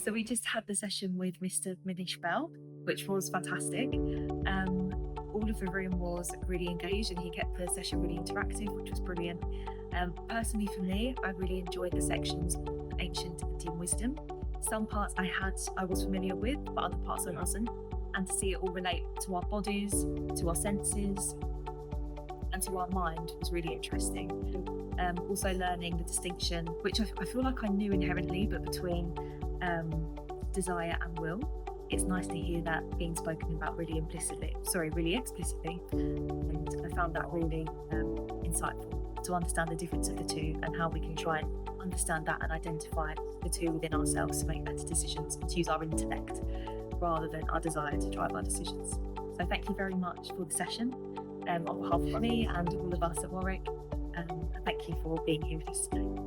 So we just had the session with Mr. Manish Behl, which was fantastic. All of the room was really engaged and he kept the session really interactive, which was brilliant. Personally for me, I really enjoyed the sections on ancient Indian wisdom. Some parts I was familiar with, but other parts I wasn't. And to see it all relate to our bodies, to our senses, and to our mind was really interesting. Also learning the distinction, which I feel like I knew inherently, but between desire and will. It's nice to hear that being spoken about really explicitly. And I found that really insightful to understand the difference of the two and how we can try and understand that and identify the two within ourselves to make better decisions and to use our intellect rather than our desire to drive our decisions. So thank you very much for the session on behalf of me and all of us at Warwick. And thank you for being here with us today.